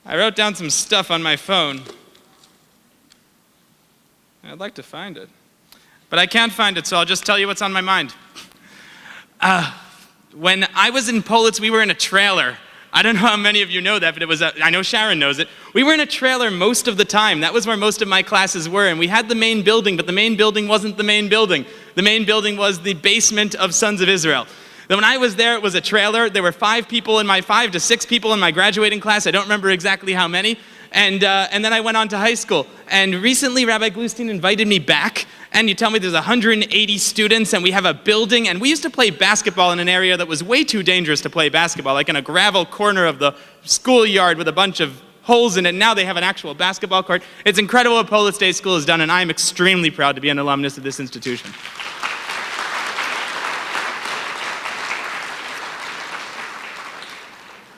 I wrote down some stuff on my phone. I'd like to find it. But I can't find it, so I'll just tell you what's on my mind. When I was in Politz, we were in a trailer. I don't know how many of you know that, but I know Sharon knows it. We were in a trailer most of the time. That was where most of my classes were, and we had the main building, but the main building wasn't the main building. The main building was the basement of Sons of Israel. Then when I was there, it was a trailer. There were 5 to 6 people in my graduating class. I don't remember exactly how many. And then I went on to high school. And recently, Rabbi Glustein invited me back. And you tell me there's 180 students, and we have a building. And we used to play basketball in an area that was way too dangerous to play basketball, like in a gravel corner of the schoolyard with a bunch of holes in it. Now they have an actual basketball court. It's incredible what Politz Day School has done, and I am extremely proud to be an alumnus of this institution.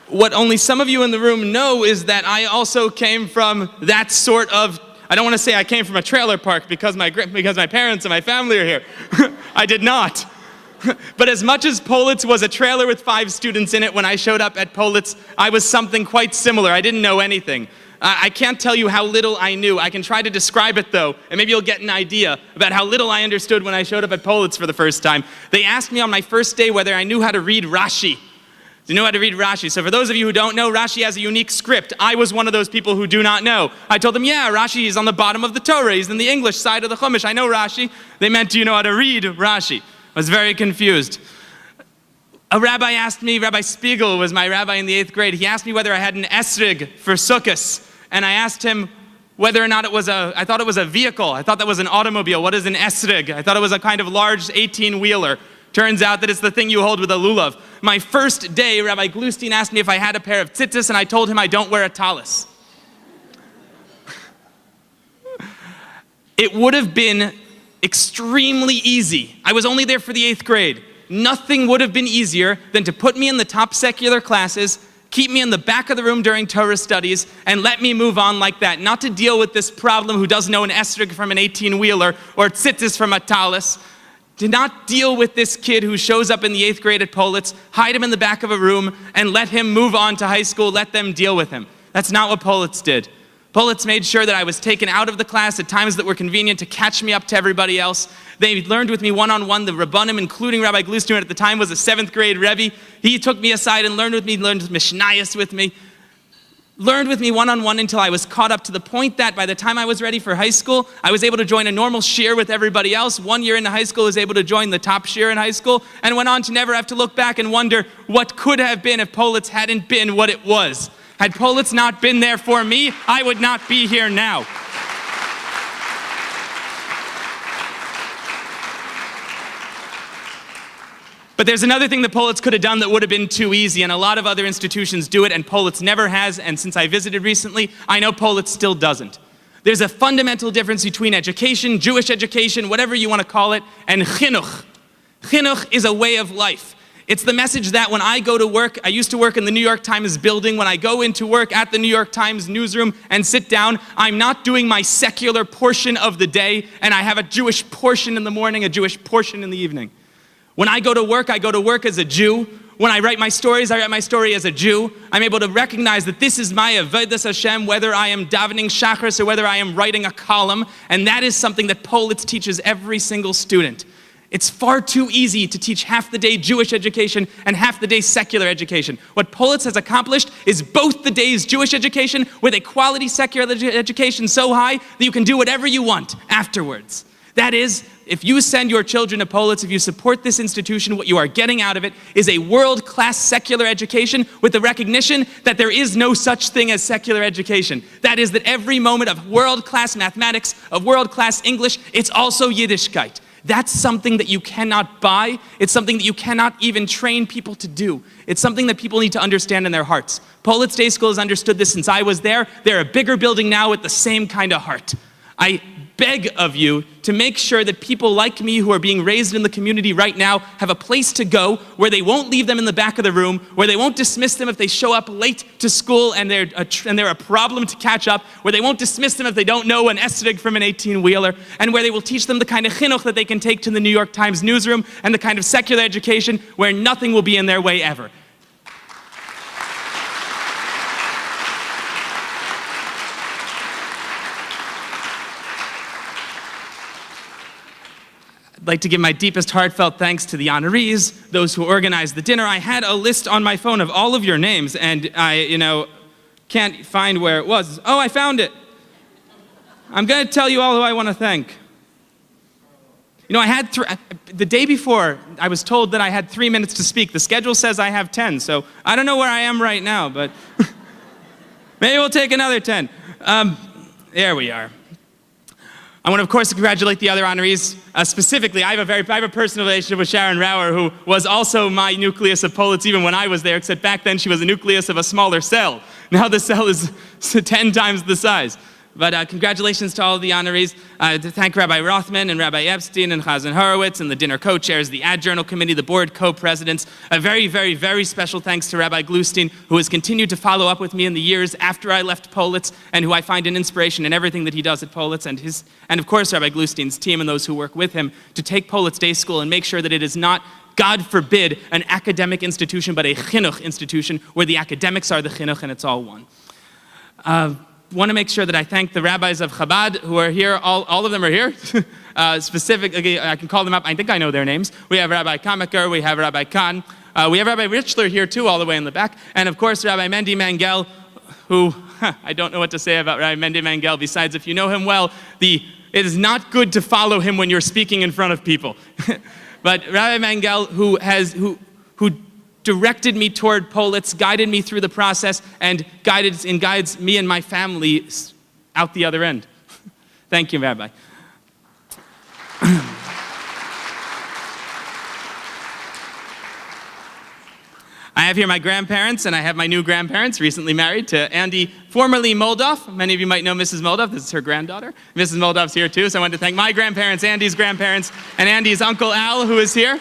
What only some of you in the room know is that I also came from that sort of, I don't want to say I came from a trailer park because my parents and my family are here. I did not. But as much as Politz was a trailer with 5 students in it, when I showed up at Politz, I was something quite similar. I didn't know anything. I can't tell you how little I knew. I can try to describe it though, and maybe you'll get an idea about how little I understood when I showed up at Politz for the first time. They asked me on my first day whether I knew how to read Rashi. Do you know how to read Rashi? So for those of you who don't know, Rashi has a unique script. I was one of those people who do not know. I told them, yeah, Rashi is on the bottom of the Torah. He's in the English side of the Chumash. I know Rashi. They meant, do you know how to read Rashi? I was very confused. A rabbi asked me, Rabbi Spiegel was my rabbi in the 8th grade. He asked me whether I had an esrig for Sukkos. And I asked him whether or not it was I thought it was a vehicle. I thought that was an automobile. What is an esrig? I thought it was a kind of large 18-wheeler. Turns out that it's the thing you hold with a lulav. My first day, Rabbi Glustein asked me if I had a pair of tzitzis, and I told him I don't wear a talis. It would have been extremely easy. I was only there for the 8th grade. Nothing would have been easier than to put me in the top secular classes, keep me in the back of the room during Torah studies, and let me move on like that. Not to deal with this problem who doesn't know an esrig from an 18-wheeler or tzitzis from a talis. To not deal with this kid who shows up in the 8th grade at Politz, hide him in the back of a room, and let him move on to high school, let them deal with him. That's not what Politz did. Politz made sure that I was taken out of the class at times that were convenient to catch me up to everybody else. They learned with me one-on-one. The Rabbanim, including Rabbi Glustein at the time, was a 7th grade Rebbe. He took me aside and learned Mishnayos with me. Learned with me one-on-one until I was caught up to the point that by the time I was ready for high school, I was able to join a normal shir with everybody else. 1 year into high school, I was able to join the top shir in high school, and went on to never have to look back and wonder what could have been if Politz hadn't been what it was. Had Politz not been there for me, I would not be here now. But there's another thing that Politz could have done that would have been too easy, and a lot of other institutions do it, and Politz never has, and since I visited recently, I know Politz still doesn't. There's a fundamental difference between education, Jewish education, whatever you want to call it, and chinuch. Chinuch is a way of life. It's the message that when I go to work, I used to work in the New York Times building, when I go into work at the New York Times newsroom and sit down, I'm not doing my secular portion of the day, and I have a Jewish portion in the morning, a Jewish portion in the evening. When I go to work as a Jew. When I write my stories, I write my story as a Jew. I'm able to recognize that this is my avodas Hashem, whether I am davening shachris or whether I am writing a column, and that is something that Politz teaches every single student. It's far too easy to teach half the day Jewish education and half the day secular education. What Politz has accomplished is both the days Jewish education with a quality secular education so high that you can do whatever you want afterwards. That is, if you send your children to Politz, if you support this institution, what you are getting out of it is a world-class secular education with the recognition that there is no such thing as secular education. That is that every moment of world-class mathematics, of world-class English, it's also Yiddishkeit. That's something that you cannot buy. It's something that you cannot even train people to do. It's something that people need to understand in their hearts. Politz Day School has understood this since I was there. They're a bigger building now with the same kind of heart. I beg of you to make sure that people like me who are being raised in the community right now have a place to go where they won't leave them in the back of the room, where they won't dismiss them if they show up late to school and they're a problem to catch up, where they won't dismiss them if they don't know an esrig from an 18-wheeler, and where they will teach them the kind of chinuch that they can take to the New York Times newsroom and the kind of secular education where nothing will be in their way ever. I'd like to give my deepest heartfelt thanks to the honorees, those who organized the dinner. I had a list on my phone of all of your names, and I, can't find where it was. Oh, I found it. I'm going to tell you all who I want to thank. I had the day before, I was told that I had 3 minutes to speak. The schedule says I have 10, so I don't know where I am right now, but maybe we'll take another 10. There we are. I want to, of course, congratulate the other honorees. Specifically, I have a personal relationship with Sharon Rauer, who was also my nucleus of Politz even when I was there, except back then she was a nucleus of a smaller cell. Now the cell is 10 times the size. But congratulations to all of the honorees. To thank Rabbi Rothman and Rabbi Epstein and Chazan Horowitz and the dinner co-chairs, the Ad Journal Committee, the board co-presidents. A very, very, very special thanks to Rabbi Glustein, who has continued to follow up with me in the years after I left Politz, and who I find an inspiration in everything that he does at Politz, and of course Rabbi Glustein's team and those who work with him to take Politz Day School and make sure that it is not, God forbid, an academic institution, but a chinuch institution where the academics are the chinuch and it's all one. Want to make sure that I thank the rabbis of Chabad who are here. All of them are here. Specifically, I can call them up. I think I know their names. We have Rabbi Kamaker, we have Rabbi Kahn. We have Rabbi Richler here too, all the way in the back. And of course, Rabbi Mendy Mangel, who, I don't know what to say about Rabbi Mendy Mangel, besides if you know him well, it is not good to follow him when you're speaking in front of people. But Rabbi Mangel, who directed me toward Politz, guided me through the process, and guides me and my family out the other end. Thank you, Rabbi. I have here my grandparents, and I have my new grandparents, recently married to Andy, formerly Moldoff. Many of you might know Mrs. Moldoff. This is her granddaughter. Mrs. Moldoff's here too, so I want to thank my grandparents, Andy's grandparents, and Andy's Uncle Al, who is here.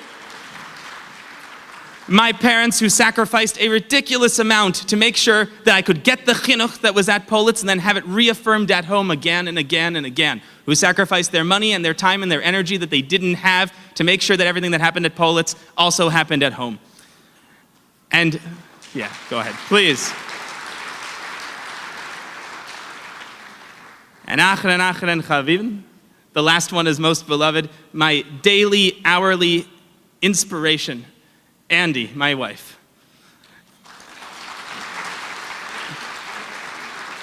My parents, who sacrificed a ridiculous amount to make sure that I could get the chinuch that was at Politz and then have it reaffirmed at home again and again and again. Who sacrificed their money and their time and their energy that they didn't have to make sure that everything that happened at Politz also happened at home. And, yeah, go ahead, please. And achren chavivim, the last one is most beloved, my daily, hourly inspiration. Andy, my wife.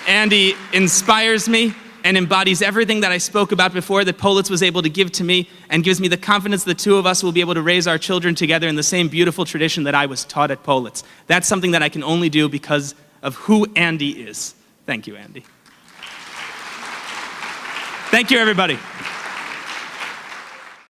Andy inspires me and embodies everything that I spoke about before that Politz was able to give to me, and gives me the confidence the two of us will be able to raise our children together in the same beautiful tradition that I was taught at Politz. That's something that I can only do because of who Andy is. Thank you, Andy. Thank you, everybody.